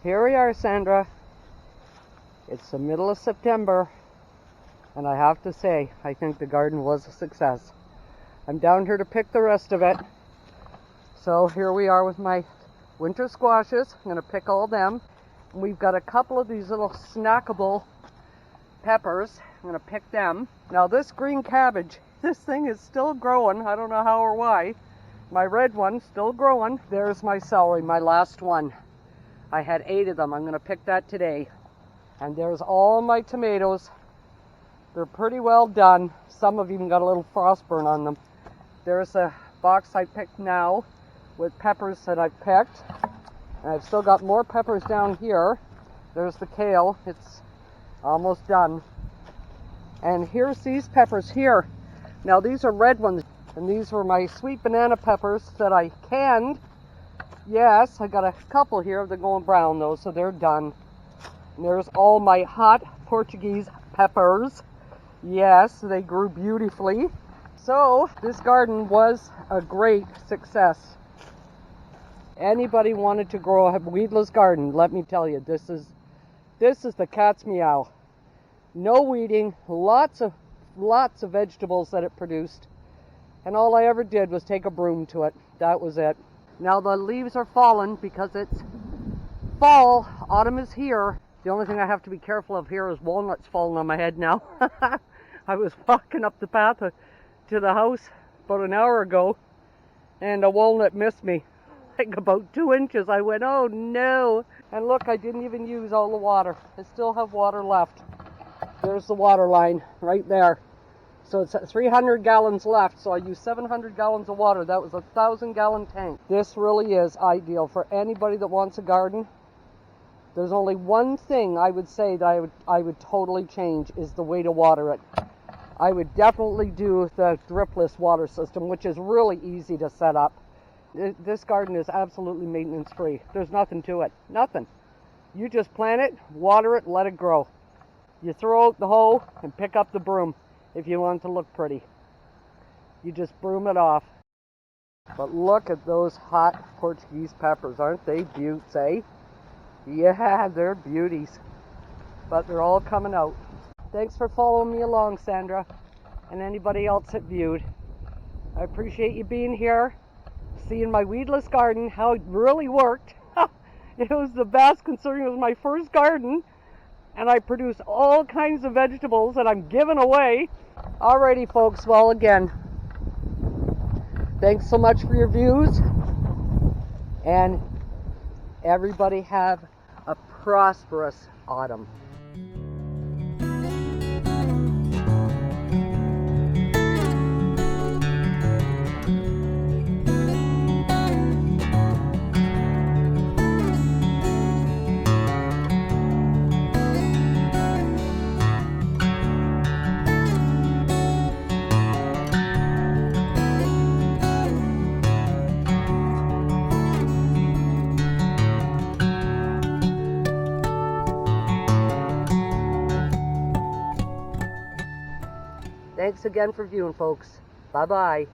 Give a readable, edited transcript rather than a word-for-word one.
Here we are, Sandra. It's the middle of September, and I have to say, I think the garden was a success. I'm down here to pick the rest of it. So here we are with my winter squashes. I'm going to pick all them. And we've got a couple of these little snackable peppers. I'm going to pick them. Now this green cabbage, this thing is still growing. I don't know how or why. My red one still growing. There's my celery, my last one. I had 8 of them. I'm going to pick that today. And there's all my tomatoes. They're pretty well done. Some have even got a little frost burn on them. There's a box I picked now with peppers that I've picked. And I've still got more peppers down here. There's the kale. It's almost done. And here's these peppers here. Now these are red ones. And these were my sweet banana peppers that I canned. Yes, I got a couple here. They're going brown though, so they're done. And there's all my hot Portuguese peppers. Yes, they grew beautifully. So this garden was a great success. Anybody wanted to grow a weedless garden, let me tell you, this is the cat's meow. No weeding, lots of vegetables that it produced. And all I ever did was take a broom to it. That was it. Now the leaves are falling because it's fall. Autumn is here. The only thing I have to be careful of here is walnuts falling on my head now. I was walking up the path to the house about an hour ago, and a walnut missed me. Like about 2 inches. I went, oh no. And look, I didn't even use all the water. I still have water left. There's the water line right there. So it's at 300 gallons left, so I used 700 gallons of water. That was a 1,000-gallon tank. This really is ideal for anybody that wants a garden. There's only one thing I would say that I would totally change is the way to water it. I would definitely do the dripless water system, which is really easy to set up. This garden is absolutely maintenance-free. There's nothing to it. Nothing. You just plant it, water it, let it grow. You throw out the hoe and pick up the broom. If you want it to look pretty, you just broom it off. But look at those hot Portuguese peppers. Aren't they beauts, eh? Yeah, they're beauties. But they're all coming out. Thanks for following me along, Sandra, and anybody else that viewed. I appreciate you being here, seeing my weedless garden, how it really worked. It was the best, considering it was my first garden. And I produce all kinds of vegetables that I'm giving away. Alrighty, folks. Well, again, thanks so much for your views. And everybody have a prosperous autumn. Thanks again for viewing, folks. Bye-bye.